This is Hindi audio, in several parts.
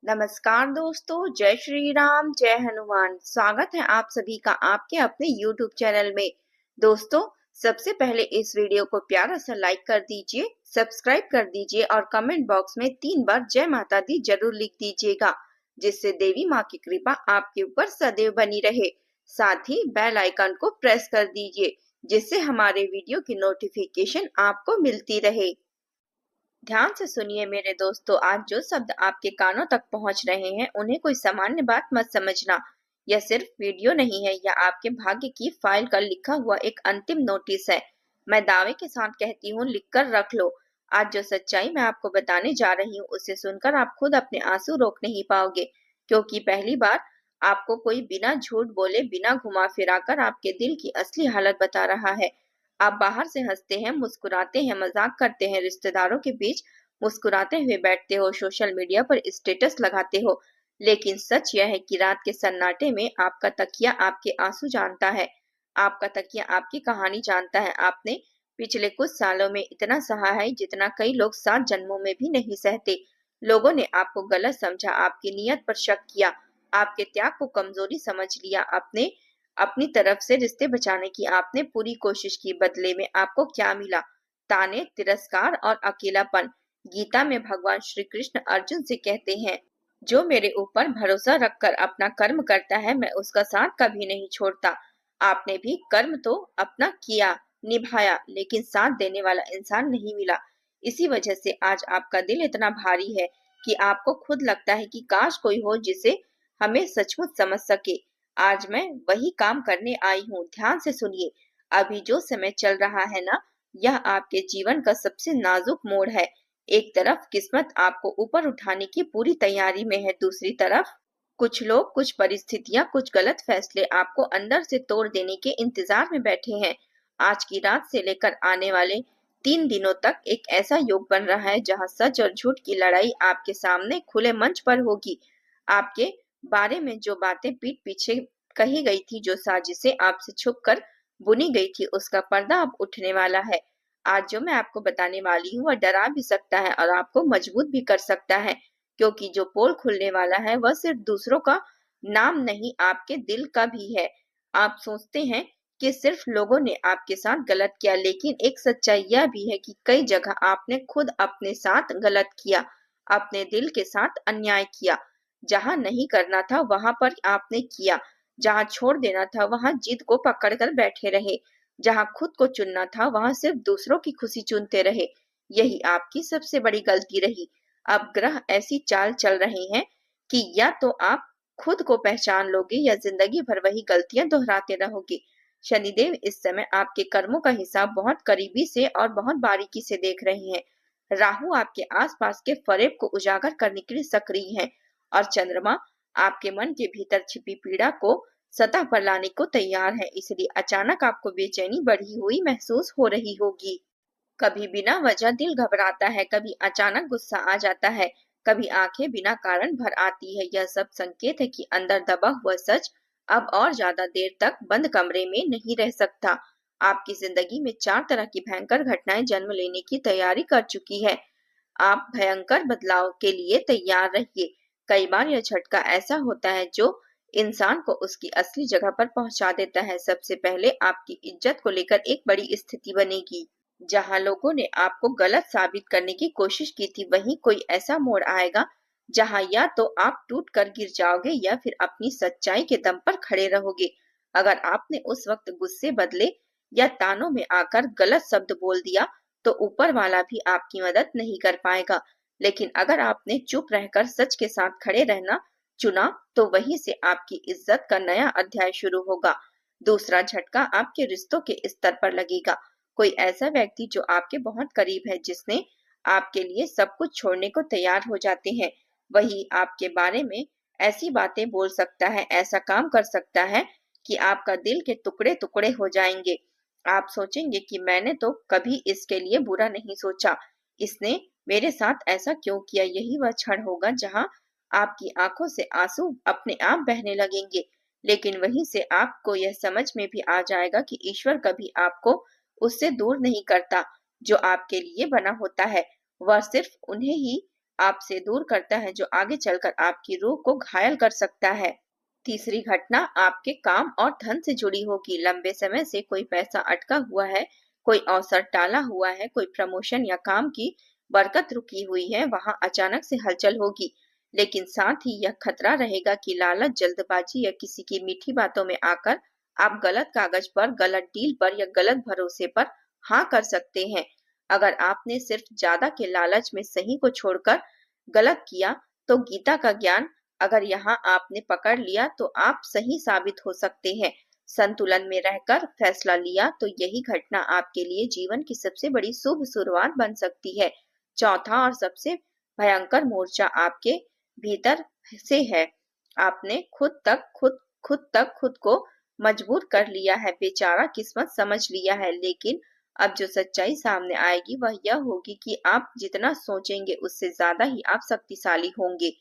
नमस्कार दोस्तों, जय श्री राम, जय हनुमान। स्वागत है आप सभी का आपके अपने YouTube चैनल में। दोस्तों, सबसे पहले इस वीडियो को प्यारा सा लाइक कर दीजिए, सब्सक्राइब कर दीजिए और कमेंट बॉक्स में 3 बार जय माता दी जरूर लिख दीजिएगा, जिससे देवी माँ की कृपा आपके ऊपर सदैव बनी रहे। साथ ही बेल आइकन को प्रेस कर दीजिए, जिससे हमारे वीडियो की नोटिफिकेशन आपको मिलती रहे। ध्यान से सुनिए मेरे दोस्तों, आज जो शब्द आपके कानों तक पहुंच रहे हैं उन्हें कोई सामान्य बात मत समझना। यह सिर्फ वीडियो नहीं है, यह आपके भाग्य की फाइल का लिखा हुआ एक अंतिम नोटिस है। मैं दावे के साथ कहती हूँ, लिख कर रख लो। आज जो सच्चाई मैं आपको बताने जा रही हूँ उसे सुनकर आप खुद अपने आंसू रोक नहीं पाओगे, क्योंकि पहली बार आपको कोई बिना झूठ बोले, बिना घुमा फिरा कर आपके दिल की असली हालत बता रहा है। आप बाहर से हंसते हैं, मुस्कुराते हैं, मजाक करते हैं, रिश्तेदारों के बीच मुस्कुराते हुए बैठते हो, सोशल मीडिया पर स्टेटस लगाते हो, लेकिन सच यह है कि रात के सन्नाटे में आपका तकिया आपके आंसू जानता है। आपका तकिया आपकी कहानी जानता है। आपने पिछले कुछ सालों में इतना सहा है जितना कई लोग 7 जन्मों में भी नहीं सहते। लोगों ने आपको गलत समझा, आपकी नीयत पर शक किया, आपके त्याग को कमजोरी समझ लिया। अपने अपनी तरफ से रिश्ते बचाने की आपने पूरी कोशिश की, बदले में आपको क्या मिला? ताने, तिरस्कार और अकेलापन। गीता में भगवान श्री कृष्ण अर्जुन से कहते हैं, जो मेरे ऊपर भरोसा रखकर अपना कर्म करता है, मैं उसका साथ कभी नहीं छोड़ता। आपने भी कर्म तो अपना किया, निभाया, लेकिन साथ देने वाला इंसान नहीं मिला। इसी वजह से आज आपका दिल इतना भारी है कि आपको खुद लगता है कि काश कोई हो जिसे हमें सचमुच समझ सके। आज मैं वही काम करने आई हूँ। ध्यान से सुनिए, अभी जो समय चल रहा है ना, यह आपके जीवन का सबसे नाजुक मोड़ है। एक तरफ किस्मत आपको ऊपर उठाने की पूरी तैयारी में है, दूसरी तरफ कुछ लोग, कुछ परिस्थितियां, कुछ गलत फैसले आपको अंदर से तोड़ देने के इंतजार में बैठे हैं। आज की रात से लेकर आने वाले 3 दिनों तक एक ऐसा योग बन रहा है जहां सच और झूठ की लड़ाई आपके सामने खुले मंच पर होगी। आपके बारे में जो बातें पीठ पीछे कही गई थी, जो साजिशें आपसे छुपकर बुनी गई थी, उसका पर्दा अब उठने वाला है। आज जो मैं आपको बताने वाली हूँ वह डरा भी सकता है और आपको मजबूत भी कर सकता है, क्योंकि जो पोल खुलने वाला है वह सिर्फ दूसरों का नाम नहीं, आपके दिल का भी है। आप सोचते हैं कि सिर्फ लोगों ने आपके साथ गलत किया, लेकिन एक सच्चाई यह भी है कि कई जगह आपने खुद अपने साथ गलत किया, अपने दिल के साथ अन्याय किया। जहां नहीं करना था वहां पर आपने किया, जहां छोड़ देना था वहां जिद को पकड़कर बैठे रहे, जहां खुद को चुनना था वहां सिर्फ दूसरों की खुशी चुनते रहे। यही आपकी सबसे बड़ी गलती रही। अब ग्रह ऐसी चाल चल रहे हैं कि या तो आप खुद को पहचान लोगे या जिंदगी भर वही गलतियां दोहराते रहोगे। शनिदेव इस समय आपके कर्मों का हिसाब बहुत करीबी से और बहुत बारीकी से देख रहे हैं। राहु आपके आसपास के फरेब को उजागर करने के लिए सक्रिय है और चंद्रमा आपके मन के भीतर छिपी पीड़ा को सतह पर लाने को तैयार है। इसलिए अचानक आपको बेचैनी बढ़ी हुई महसूस हो रही होगी। कभी बिना वजह दिल घबराता है, कभी अचानक गुस्सा आ जाता है, कभी आंखें बिना कारण भर आती है। यह सब संकेत है कि अंदर दबा हुआ सच अब और ज्यादा देर तक बंद कमरे में नहीं रह सकता। आपकी जिंदगी में 4 तरह की भयंकर घटनाएं जन्म लेने की तैयारी कर चुकी है। आप भयंकर बदलाव के लिए तैयार रहिए। कई बार यह झटका ऐसा होता है जो इंसान को उसकी असली जगह पर पहुंचा देता है। सबसे पहले आपकी इज्जत को लेकर एक बड़ी स्थिति बनेगी। जहां लोगों ने आपको गलत साबित करने की कोशिश की थी, वहीं कोई ऐसा मोड़ आएगा जहां या तो आप टूट कर गिर जाओगे या फिर अपनी सच्चाई के दम पर खड़े रहोगे। अगर आपने उस वक्त गुस्से बदले या तानों में आकर गलत शब्द बोल दिया, तो ऊपर वाला भी आपकी मदद नहीं कर पाएगा। लेकिन अगर आपने चुप रहकर सच के साथ खड़े रहना चुना, तो वहीं से आपकी इज्जत का नया अध्याय शुरू होगा। दूसरा झटका आपके रिश्तों के स्तर पर लगेगा। कोई ऐसा व्यक्ति जो आपके बहुत करीब है, जिसने आपके लिए सब कुछ छोड़ने को तैयार हो जाते हैं, वही आपके बारे में ऐसी बातें बोल सकता है, ऐसा काम कर सकता है कि आपका दिल के टुकड़े टुकड़े हो जाएंगे। आप सोचेंगे कि मैंने तो कभी इसके लिए बुरा नहीं सोचा, इसने मेरे साथ ऐसा क्यों किया। यही वह क्षण होगा जहां आपकी आंखों से आंसू अपने आप बहने लगेंगे। लेकिन वहीं से आपको यह समझ में भी आ जाएगा कि ईश्वर कभी आपको उससे दूर नहीं करता जो आपके लिए बना होता है। वह सिर्फ उन्हें ही आपसे दूर करता है, जो आगे चलकर आपकी रूह को घायल कर सकता है। तीसरी घटना आपके काम और धन से जुड़ी होगी। लंबे समय से कोई पैसा अटका हुआ है, कोई अवसर टाला हुआ है, कोई प्रमोशन या काम की बरकत रुकी हुई है, वहां अचानक से हलचल होगी। लेकिन साथ ही यह खतरा रहेगा कि लालच, जल्दबाजी या किसी की मीठी बातों में आकर आप गलत कागज पर, गलत डील पर या गलत भरोसे पर हाँ कर सकते हैं। अगर आपने सिर्फ ज्यादा के लालच में सही को छोड़कर गलत किया, तो गीता का ज्ञान अगर यहाँ आपने पकड़ लिया तो आप सही साबित हो सकते हैं। संतुलन में रहकर फैसला लिया तो यही घटना आपके लिए जीवन की सबसे बड़ी शुभ शुरुआत बन सकती है। चौथा और सबसे भयंकर मोर्चा आपके भीतर से है। आपने खुद को मजबूर कर लिया है, बेचारा किस्मत समझ लिया है। लेकिन अब जो सच्चाई सामने आएगी वह यह होगी कि आप जितना सोचेंगे उससे ज्यादा ही आप शक्तिशाली होंगे।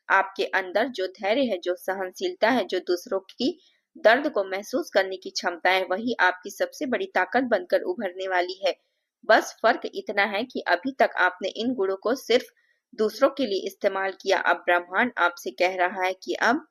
आपके अंदर जो धैर्य है, जो सहनशीलता है, जो दूसरों की दर्द को महसूस करने की क्षमता है, वही आपकी सबसे बड़ी ताकत बनकर उभरने वाली है। बस फर्क इतना है कि अभी तक आपने इन गुणों को सिर्फ दूसरों के लिए इस्तेमाल किया। अब ब्रह्मांड आपसे कह रहा है कि अब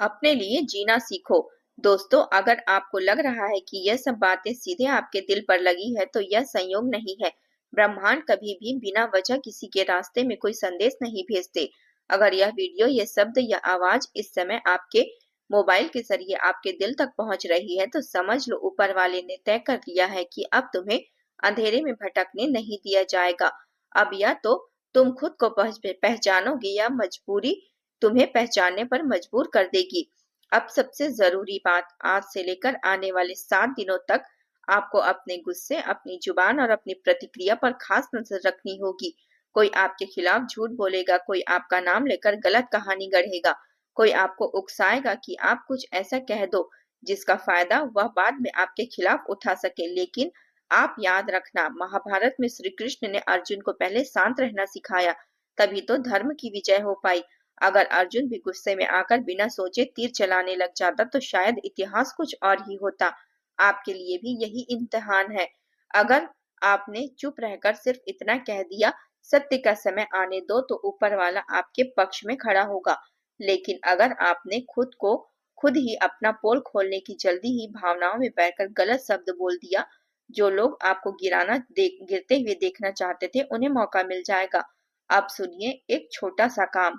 अपने लिए जीना सीखो। दोस्तों, अगर आपको लग रहा है कि यह सब बातें सीधे आपके दिल पर लगी है, तो यह संयोग नहीं है। ब्रह्मांड कभी भी बिना वजह किसी के रास्ते में कोई संदेश नहीं भेजते। अगर यह वीडियो, ये शब्द या आवाज इस समय आपके मोबाइल के जरिए आपके दिल तक पहुंच रही है, तो समझ लो ऊपर वाले ने तय कर लिया है कि अब तुम्हें अंधेरे में भटकने नहीं दिया जाएगा। अब या तो तुम खुद को पहचानोगे या मजबूरी तुम्हें पहचानने पर मजबूर कर देगी। अब सबसे जरूरी बात, आज से लेकर आने वाले 7 दिनों तक आपको अपने गुस्से, अपनी जुबान और अपनी प्रतिक्रिया पर खास नजर रखनी होगी। कोई आपके खिलाफ झूठ बोलेगा, कोई आपका नाम लेकर गलत कहानी गढ़ेगा, कोई आपको उकसाएगा कि आप कुछ ऐसा कह दो जिसका फायदा वह बाद में आपके खिलाफ उठा सके। लेकिन आप याद रखना, महाभारत में श्री कृष्ण ने अर्जुन को पहले शांत रहना सिखाया, तभी तो धर्म की विजय हो पाई। अगर अर्जुन भी गुस्से में आकर बिना सोचे तीर चलाने लग जाता तो शायद इतिहास कुछ और ही होता। आपके लिए भी यही इम्तिहान है। अगर आपने चुप रहकर सिर्फ इतना कह दिया, सत्य का समय आने दो, तो ऊपर वाला आपके पक्ष में खड़ा होगा। लेकिन अगर आपने खुद ही अपना पोल खोलने की जल्दी ही भावनाओं में बहकर गलत शब्द बोल दिया, जो लोग आपको गिरते हुए देखना चाहते थे, उन्हें मौका मिल जाएगा। अब सुनिए एक छोटा सा काम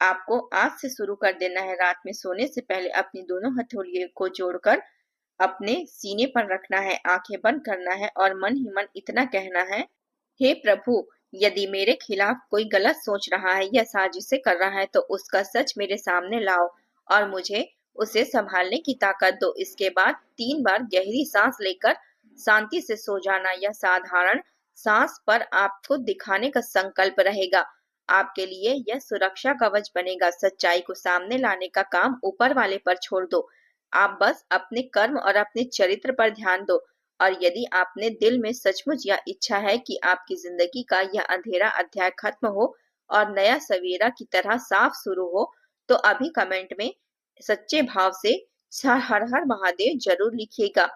आपको आज से शुरू कर देना है। रात में सोने से पहले अपनी दोनों हथेलियों को जोड़कर अपने सीने पर रखना है, आंखें बंद करना है और मन ही मन इतना कहना है, हे प्रभु, यदि मेरे खिलाफ कोई गलत सोच रहा है या साजिशें कर रहा है, तो उसका सच मेरे सामने लाओ और मुझे उसे संभालने की ताकत दो। इसके बाद 3 बार गहरी सांस लेकर शांति से सो जाना। यह साधारण सांस पर आपको दिखाने का संकल्प रहेगा। आपके लिए यह सुरक्षा कवच बनेगा। सच्चाई को सामने लाने का काम ऊपर वाले पर छोड़ दो। आप बस अपने कर्म और अपने चरित्र पर ध्यान दो। और यदि आपने दिल में सचमुच यह इच्छा है कि आपकी जिंदगी का यह अंधेरा अध्याय खत्म हो और नया सवेरा की तरह साफ शुरू हो, तो अभी कमेंट में सच्चे भाव से हर हर महादेव जरूर लिखिएगा।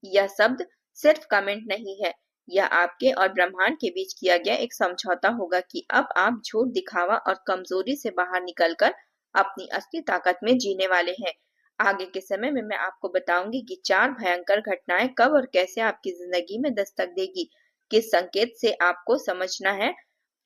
यह शब्द सिर्फ कमेंट नहीं है, यह आपके और ब्रह्मांड के बीच किया गया एक समझौता होगा कि अब आप झूठ, दिखावा और कमजोरी से बाहर निकलकर अपनी असली ताकत में जीने वाले हैं। आगे के समय में मैं आपको बताऊंगी कि 4 भयंकर घटनाएं कब और कैसे आपकी जिंदगी में दस्तक देगी। किस संकेत से आपको समझना है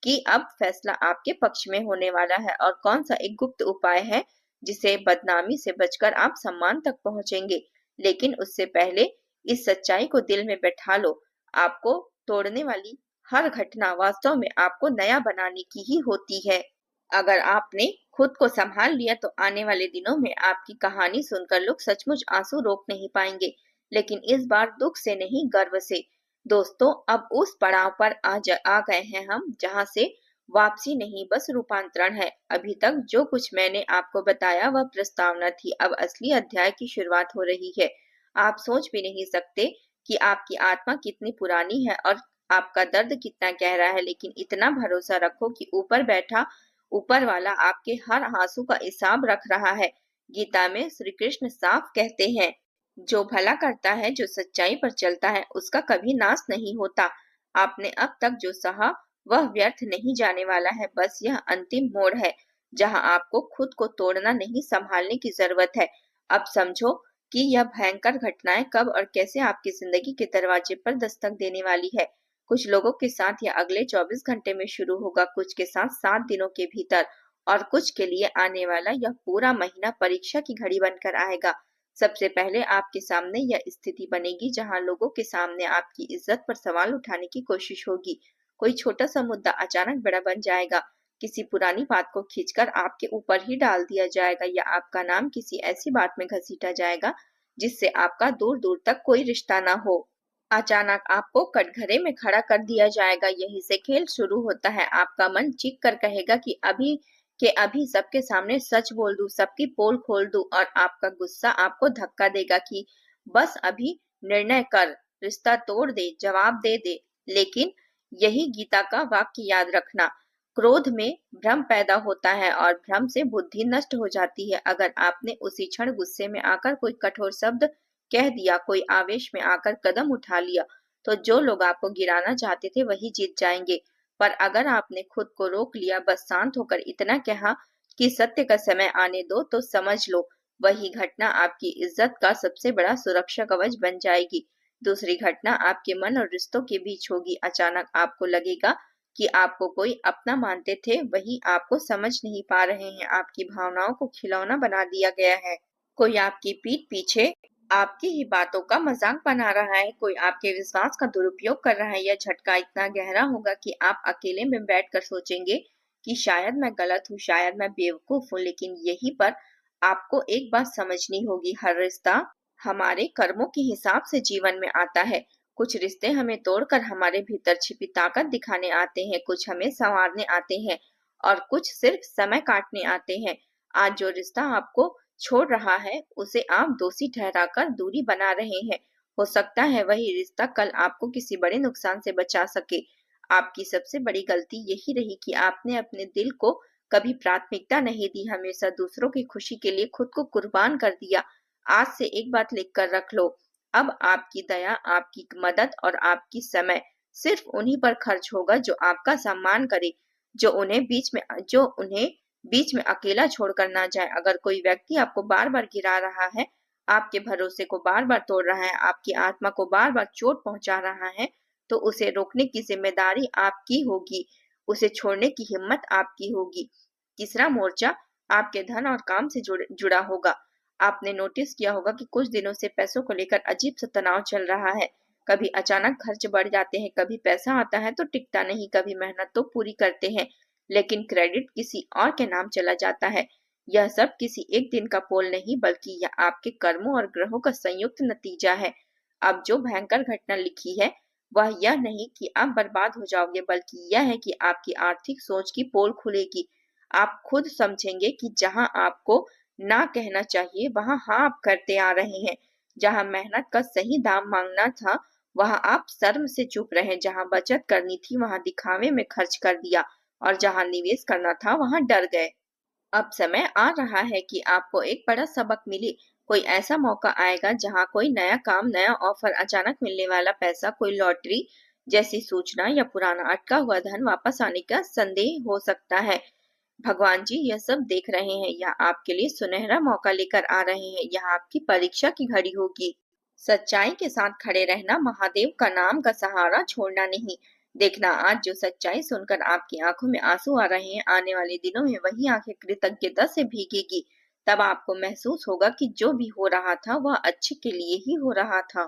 कि अब फैसला आपके पक्ष में होने वाला है, और कौन सा एक गुप्त उपाय है जिसे बदनामी से बचकर आप सम्मान तक पहुंचेंगे। लेकिन उससे पहले इस सच्चाई को दिल में बैठा लो, आपको तोड़ने वाली हर घटना वास्तव में आपको नया बनाने की ही होती है। अगर आपने खुद को संभाल लिया तो आने वाले दिनों में आपकी कहानी सुनकर लोग सचमुच आंसू रोक नहीं पाएंगे, लेकिन इस बार दुख से नहीं, गर्व से। दोस्तों, अब उस पड़ाव पर आ गए हैं हम जहां से वापसी नहीं, बस रूपांतरण है। अभी तक जो कुछ मैंने आपको बताया वह प्रस्तावना थी, अब असली अध्याय की शुरुआत हो रही है। आप सोच भी नहीं सकते कि आपकी आत्मा कितनी पुरानी है और आपका दर्द कितना गहरा है, लेकिन इतना भरोसा रखो कि ऊपर वाला आपके हर आंसू का हिसाब रख रहा है। गीता में श्री कृष्ण साफ कहते हैं, जो भला करता है, जो सच्चाई पर चलता है, उसका कभी नाश नहीं होता। आपने अब तक जो सहा वह व्यर्थ नहीं जाने वाला है। बस यह अंतिम मोड़ है जहां आपको खुद को तोड़ना नहीं, संभालने की जरूरत है। अब समझो कि यह भयंकर घटनाएं कब और कैसे आपकी जिंदगी के दरवाजे पर दस्तक देने वाली है। कुछ लोगों के साथ यह अगले 24 घंटे में शुरू होगा, कुछ के साथ 7 दिनों के भीतर, और कुछ के लिए आने वाला यह पूरा महीना परीक्षा की घड़ी बनकर आएगा। सबसे पहले आपके सामने यह स्थिति बनेगी जहां लोगों के सामने आपकी इज्जत पर सवाल उठाने की कोशिश होगी। कोई छोटा सा मुद्दा अचानक बड़ा बन जाएगा, किसी पुरानी बात को खींचकर आपके ऊपर ही डाल दिया जाएगा, या आपका नाम किसी ऐसी बात में घसीटा जाएगा जिससे आपका दूर दूर तक कोई रिश्ता ना हो। अचानक आपको कटघरे में खड़ा कर दिया जाएगा। यही से खेल शुरू होता है। आपका मन चीख कर कहेगा कि अभी के अभी सबके सामने सच बोल दूं, सबकी पोल खोल दूं, और आपका गुस्सा आपको धक्का देगा कि बस अभी निर्णय कर, रिश्ता तोड़ दे, जवाब दे दे। लेकिन यही गीता का वाक्य याद रखना, क्रोध में भ्रम पैदा होता है और भ्रम से बुद्धि नष्ट हो जाती है। अगर आपने उसी क्षण गुस्से में आकर कोई कठोर शब्द कह दिया, कोई आवेश में आकर कदम उठा लिया, तो जो लोग आपको गिराना चाहते थे वही जीत जाएंगे। पर अगर आपने खुद को रोक लिया, बस शांत होकर इतना कहा कि सत्य का समय आने दो, तो समझ लो वही घटना आपकी इज्जत का सबसे बड़ा सुरक्षा कवच बन जाएगी। दूसरी घटना आपके मन और रिश्तों के बीच होगी। अचानक आपको लगेगा कि आपको कोई अपना मानते थे, वही आपको समझ नहीं पा रहे हैं। आपकी भावनाओं को खिलौना बना दिया गया है। कोई आपकी पीठ पीछे आपकी ही बातों का मजाक बना रहा है, कोई आपके विश्वास का दुरुपयोग कर रहा है। यह झटका इतना गहरा होगा कि आप अकेले में बैठकर सोचेंगे कि शायद मैं गलत हूँ, शायद मैं बेवकूफ हूँ। लेकिन यहीं पर आपको एक बात समझनी होगी, हर रिश्ता हमारे कर्मों के हिसाब से जीवन में आता है। कुछ रिश्ते हमें तोड़कर हमारे भीतर छिपी ताकत दिखाने आते हैं, कुछ हमें संवारने आते हैं, और कुछ सिर्फ समय काटने आते हैं। आज जो रिश्ता आपको छोड़ रहा है, उसे आप दोषी ठहराकर दूरी बना रहे हैं। हो सकता है वही रिश्ता कल आपको किसी बड़े नुकसान से बचा सके। आपकी सबसे बड़ी गलती यही रही कि आपने अपने दिल को कभी प्राथमिकता नहीं दी, हमेशा दूसरों की खुशी के लिए खुद को कुर्बान कर दिया। आज से एक बात लिख कर रख लो, अब आपकी दया, आपकी मदद और आपकी समय सिर्फ उन्हीं पर खर्च होगा जो आपका सम्मान करे, जो उन्हें बीच में अकेला छोड़कर ना जाए। अगर कोई व्यक्ति आपको बार बार गिरा रहा है, आपके भरोसे को बार बार तोड़ रहा है, आपकी आत्मा को बार बार चोट पहुंचा रहा है, तो उसे रोकने की जिम्मेदारी आपकी होगी, उसे छोड़ने की हिम्मत आपकी होगी। तीसरा मोर्चा आपके धन और काम से जुड़ा होगा। आपने नोटिस किया होगा कि कुछ दिनों से पैसों को लेकर अजीब सा तनाव चल रहा है। कभी अचानक खर्च बढ़ जाते हैं, कभी पैसा आता है तो टिकता नहीं, कभी मेहनत तो पूरी करते हैं लेकिन क्रेडिट किसी और के नाम चला जाता है। यह सब किसी एक दिन का पोल नहीं, बल्कि यह आपके कर्मों और ग्रहों का संयुक्त नतीजा है। अब जो भयंकर घटना लिखी है, वह यह नहीं कि आप बर्बाद हो जाओगे, बल्कि यह है कि आपकी आर्थिक सोच की पोल खुलेगी। आप खुद समझेंगे कि जहां आपको ना कहना चाहिए, वहां हाँ आप करते आ रहे हैं। जहां मेहनत का सही दाम मांगना था, वहां आप शर्म से चुप रहे। जहां बचत करनी थी, वहां दिखावे में खर्च कर दिया, और जहां निवेश करना था वहां डर गए। अब समय आ रहा है कि आपको एक बड़ा सबक मिले। कोई ऐसा मौका आएगा जहां कोई नया काम, नया ऑफर, अचानक मिलने वाला पैसा, कोई लॉटरी जैसी सूचना, या पुराना अटका हुआ धन वापस आने का संदेह हो सकता है। भगवान जी यह सब देख रहे हैं, यह आपके लिए सुनहरा मौका लेकर आ रहे हैं, यह आपकी परीक्षा की घड़ी होगी। सच्चाई के साथ खड़े रहना, महादेव का नाम का सहारा छोड़ना नहीं। देखना, आज जो सच्चाई सुनकर आपकी आंखों में आंसू आ रहे हैं, आने वाले दिनों में वही आंखें कृतज्ञता से भीगेगी। तब आपको महसूस होगा कि जो भी हो रहा था वह अच्छे के लिए ही हो रहा था।